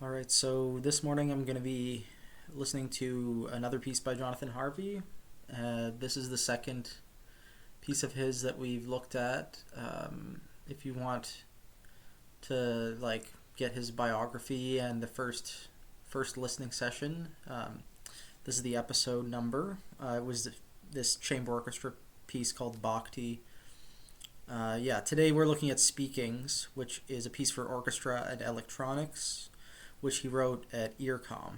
All right, so this morning I'm going to be listening to another piece by Jonathan Harvey. This is the second piece of his that we've looked at. If you want to get his biography and the first listening session, this is the episode number. It was this chamber orchestra piece called Bhakti. Today we're looking at Speakings, which is a piece for orchestra and electronics, which he wrote at Earcom.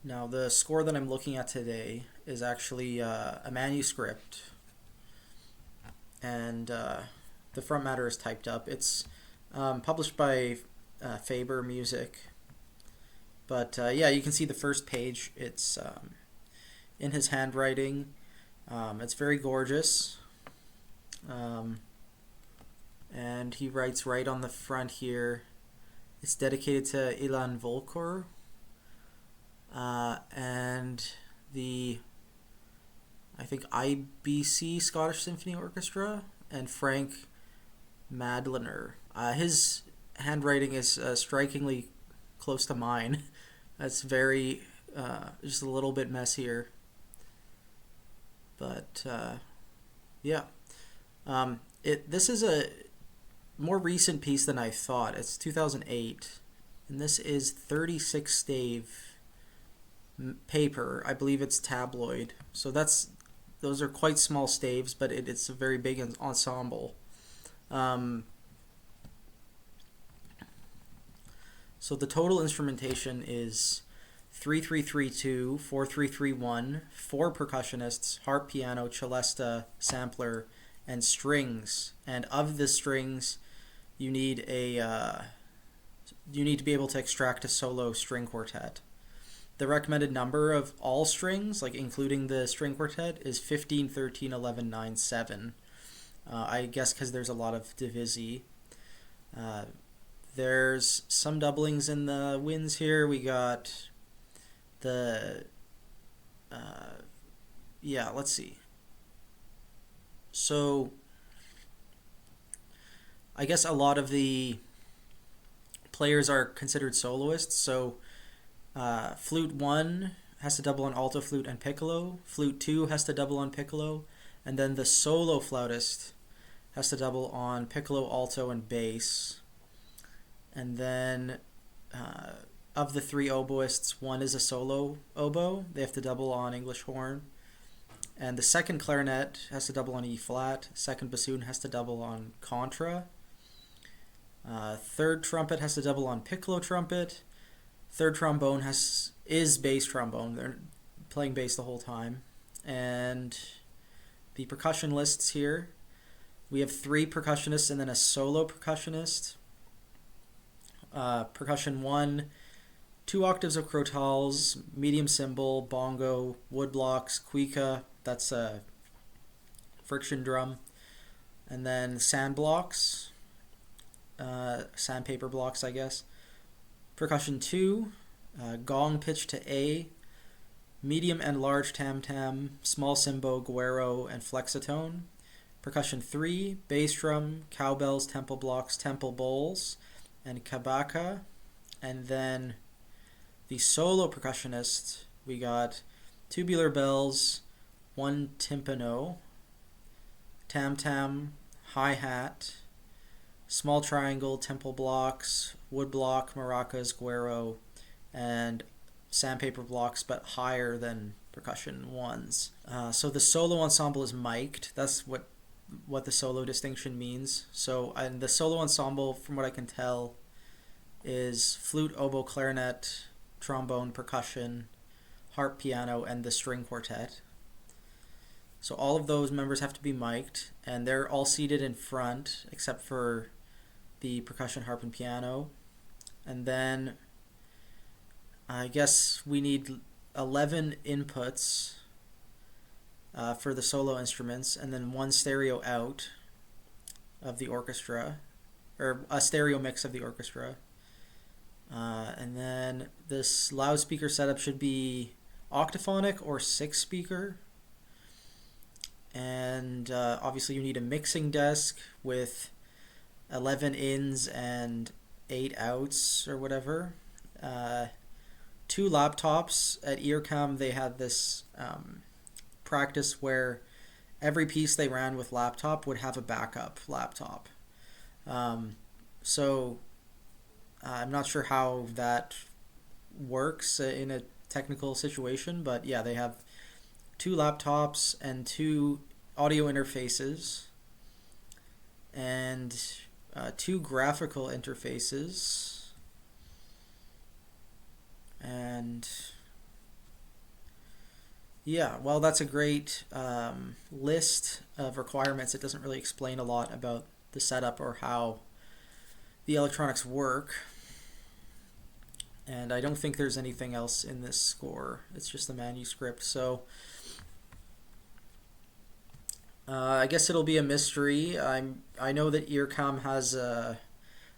Now, the score that I'm looking at today is actually a manuscript, and the front matter is typed up. It's published by Faber Music, but you can see the first page. It's in his handwriting. It's very gorgeous, and he writes right on the front here. It's dedicated to Ilan Volkor and the, I think, IBC Scottish Symphony Orchestra and Frank Madlener. His handwriting is strikingly close to mine. It's very, just a little bit messier. But, yeah. This is a more recent piece than I thought. It's 2008, and this is 36 stave paper. I believe it's tabloid. So those are quite small staves, but it's a very big ensemble. So the total instrumentation is 3-3-3-2, 4-3-3-1, 4 percussionists, harp, piano, celesta, sampler, and strings. And of the strings, you need to be able to extract a solo string quartet. The recommended number of all strings, like including the string quartet, is 15, 13, 11, 9, 7. I guess because there's a lot of divisi. There's some doublings in the winds here. We got the let's see. So I guess a lot of the players are considered soloists. So flute 1 has to double on alto flute and piccolo. Flute 2 has to double on piccolo. And then the solo flautist has to double on piccolo, alto, and bass. And then of the 3 oboists, 1 is a solo oboe. They have to double on English horn. And the second clarinet has to double on E flat. Second bassoon has to double on contra. Third trumpet has to double on piccolo trumpet. Third trombone is bass trombone. They're playing bass the whole time. And the percussion lists here. We have 3 percussionists and then a solo percussionist. Percussion 1, 2 octaves of crotals, medium cymbal, bongo, wood blocks, cuica, that's a friction drum, and then sand blocks, sandpaper blocks, I guess. Percussion 2, gong pitch to A, medium and large tam-tam, small cymbo, guero, and flexitone. Percussion 3, bass drum, cowbells, temple blocks, temple bowls, and kabaka. And then the solo percussionist, we got tubular bells, 1 timpano, tam-tam, hi-hat, small triangle, temple blocks, wood block, maracas, guero, and sandpaper blocks, but higher than percussion ones. So the solo ensemble is mic'd. That's what the solo distinction means. So, and the solo ensemble, from what I can tell, is flute, oboe, clarinet, trombone, percussion, harp, piano, and the string quartet. So all of those members have to be mic'd, and they're all seated in front except for the percussion, harp, and piano. And then I guess we need 11 inputs for the solo instruments, and then 1 stereo out of the orchestra, or a stereo mix of the orchestra. And then this loudspeaker setup should be octaphonic or 6-speaker. And obviously you need a mixing desk with 11 ins and 8 outs or whatever. Uh, 2 laptops. At Earcom, they had this practice where every piece they ran with laptop would have a backup laptop. Um, so I'm not sure how that works in a technical situation, but yeah, they have 2 laptops and 2 audio interfaces and 2 graphical interfaces and yeah, well, that's a great list of requirements. It doesn't really explain a lot about the setup or how the electronics work. And I don't think there's anything else in this score. It's just the manuscript. So I guess it'll be a mystery. I know that Earcom has a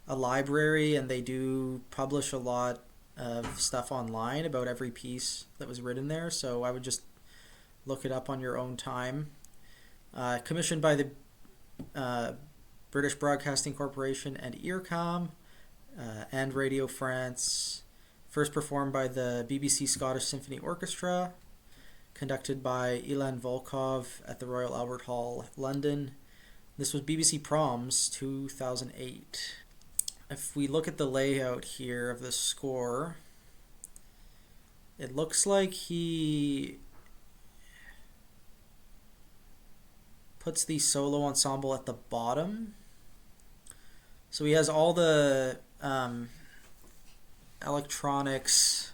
library, and they do publish a lot of stuff online about every piece that was written there. So I would just look it up on your own time. Commissioned by the British Broadcasting Corporation and Earcom and Radio France. First performed by the BBC Scottish Symphony Orchestra. Conducted by Ilan Volkov at the Royal Albert Hall, London. This was BBC Proms 2008. If we look at the layout here of the score, it looks like he puts the solo ensemble at the bottom. So he has all the electronics,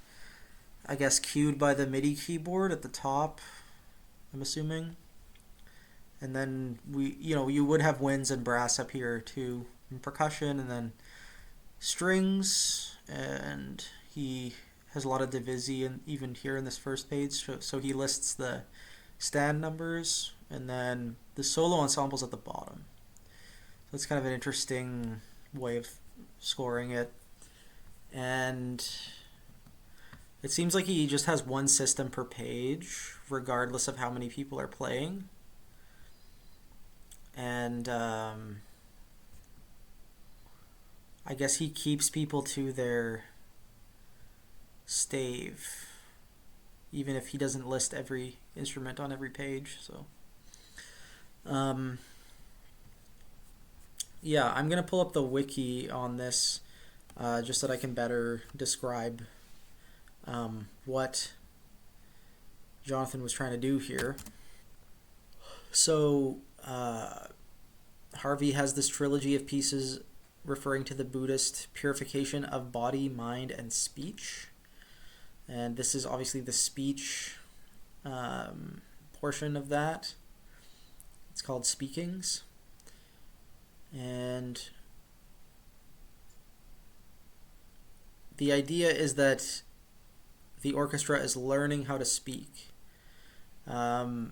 I guess, cued by the MIDI keyboard at the top, I'm assuming. And then you would have winds and brass up here too, and percussion, and then strings, and he has a lot of divisi, and even here in this first page, so he lists the stand numbers, and then the solo ensemble's at the bottom. So it's kind of an interesting way of scoring it. And it seems like he just has one system per page, regardless of how many people are playing. And I guess he keeps people to their stave, even if he doesn't list every instrument on every page. So yeah, I'm going to pull up the wiki on this just so that I can better describe what Jonathan was trying to do here. So Harvey has this trilogy of pieces referring to the Buddhist purification of body, mind, and speech. And this is obviously the speech portion of that. It's called Speakings. And the idea is that the orchestra is learning how to speak. And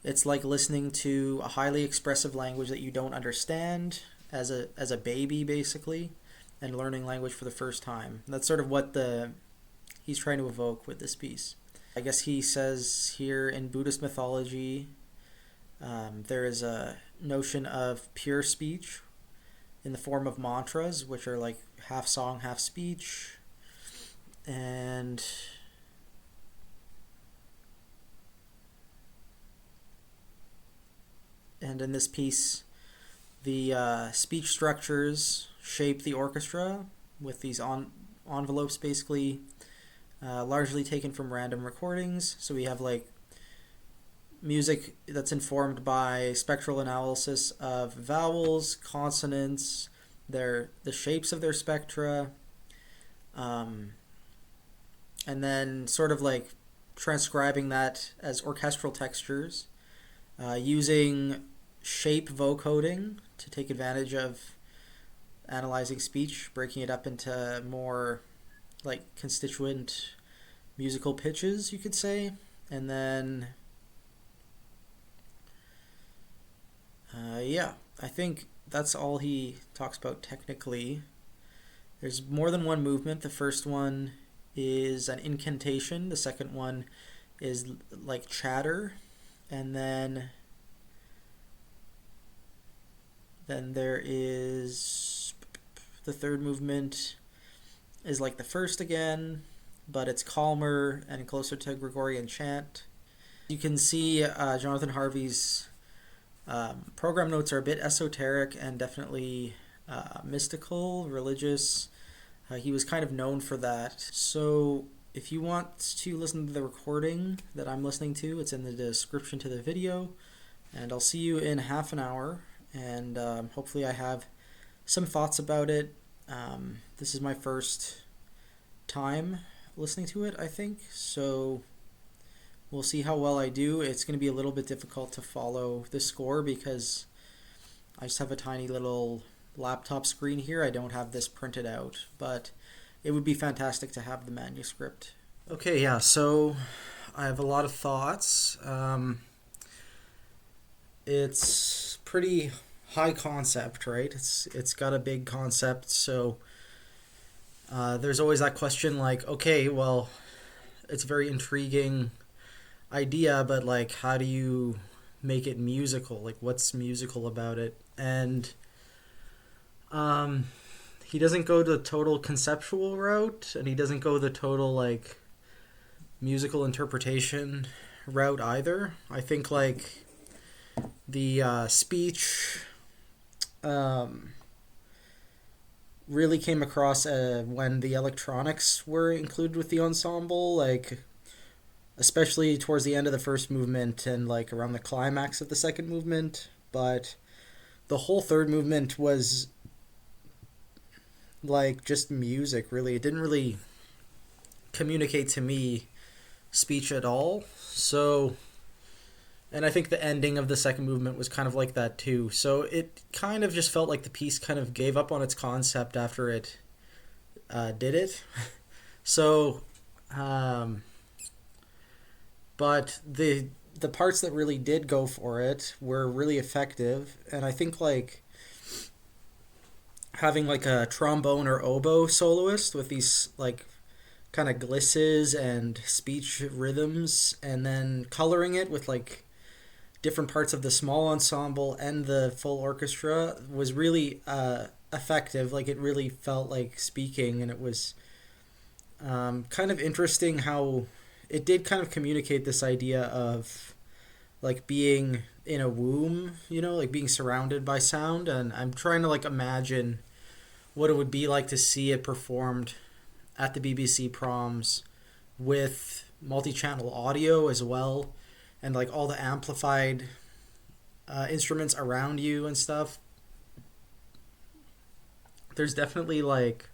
it's like listening to a highly expressive language that you don't understand as a baby, basically, and learning language for the first time. That's sort of what he's trying to evoke with this piece. I guess he says here, in Buddhist mythology, there is a notion of pure speech in the form of mantras, which are like half song, half speech. And in this piece, the speech structures shape the orchestra with these envelopes, basically largely taken from random recordings. So we have like music that's informed by spectral analysis of vowels, consonants, the shapes of their spectra, and then sort of like transcribing that as orchestral textures, using shape vocoding to take advantage of analyzing speech, breaking it up into more like constituent musical pitches, you could say. And then I think that's all he talks about technically. There's more than one movement. The first one is an incantation. The second one is like chatter. And then Then there is the third movement is like the first again, but it's calmer and closer to Gregorian chant. You can see Jonathan Harvey's program notes are a bit esoteric and definitely mystical, religious. He was kind of known for that. So if you want to listen to the recording that I'm listening to, it's in the description to the video. And I'll see you in half an hour. And hopefully I have some thoughts about it. This is my first time listening to it, I think. So we'll see how well I do. It's going to be a little bit difficult to follow the score because I just have a tiny little laptop screen here. I don't have this printed out, but it would be fantastic to have the manuscript. Okay, yeah, so I have a lot of thoughts. It's pretty high concept, right? It's got a big concept, so there's always that question like, okay, well, it's a very intriguing idea, but like, how do you make it musical? Like, what's musical about it? And he doesn't go the total conceptual route, and he doesn't go the total like musical interpretation route either. I think like the speech really came across when the electronics were included with the ensemble, like especially towards the end of the first movement and like around the climax of the second movement. But the whole third movement was like just music, really. It didn't really communicate to me speech at all. So, and I think the ending of the second movement was kind of like that too. So it kind of just felt like the piece kind of gave up on its concept after it did it. So, but the parts that really did go for it were really effective, and I think like having like a trombone or oboe soloist with these like kind of glisses and speech rhythms, and then coloring it with like different parts of the small ensemble and the full orchestra was really effective. Like it really felt like speaking, and it was kind of interesting how it did kind of communicate this idea of like being in a womb, you know, like being surrounded by sound. And I'm trying to like imagine what it would be like to see it performed at the BBC Proms with multi-channel audio as well, and like all the amplified instruments around you and stuff. There's definitely like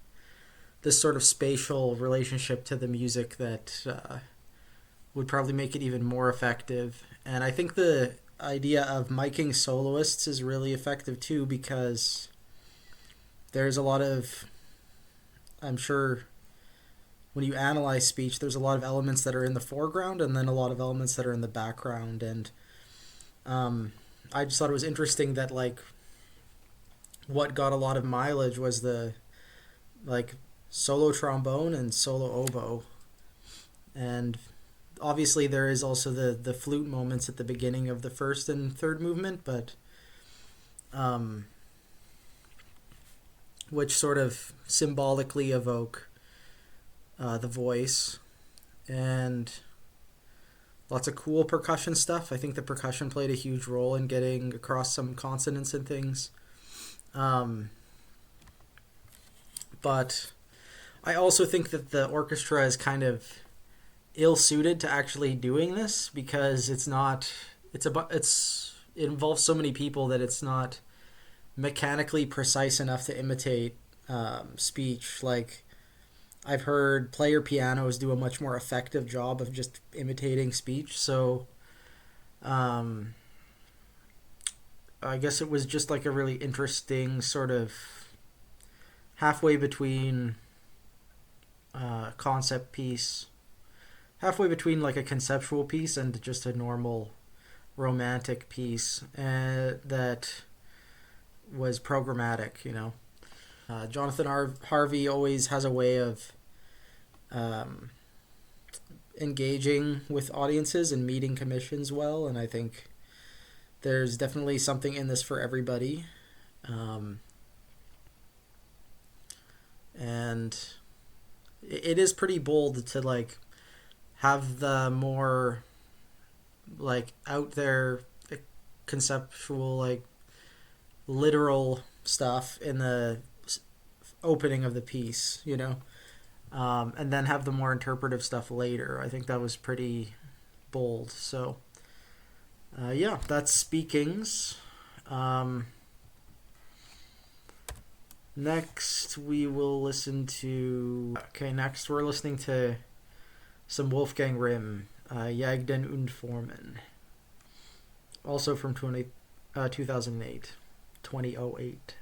this sort of spatial relationship to the music that would probably make it even more effective. And I think the idea of miking soloists is really effective too, because there's a lot of, I'm sure when you analyze speech, there's a lot of elements that are in the foreground and then a lot of elements that are in the background. And I just thought it was interesting that like what got a lot of mileage was the like solo trombone and solo oboe. And obviously there is also the flute moments at the beginning of the first and third movement, but which sort of symbolically evoke the voice, and lots of cool percussion stuff. I think the percussion played a huge role in getting across some consonants and things. But I also think that the orchestra is kind of ill-suited to actually doing this, because it involves so many people that it's not mechanically precise enough to imitate speech. Like I've heard player pianos do a much more effective job of just imitating speech. So I guess it was just like a really interesting sort of halfway between concept piece, halfway between like a conceptual piece and just a normal romantic piece that was programmatic, you know. Jonathan Harvey always has a way of engaging with audiences and meeting commissions well, and I think there's definitely something in this for everybody. Um, and it is pretty bold to like have the more like out there conceptual like literal stuff in the opening of the piece, and then have the more interpretive stuff later. I think that was pretty bold. So, yeah, that's Speakings. Next, we will listen to. Okay, next we're listening to some Wolfgang Rimm, Jagden und Formen. Also from 2008. 2008.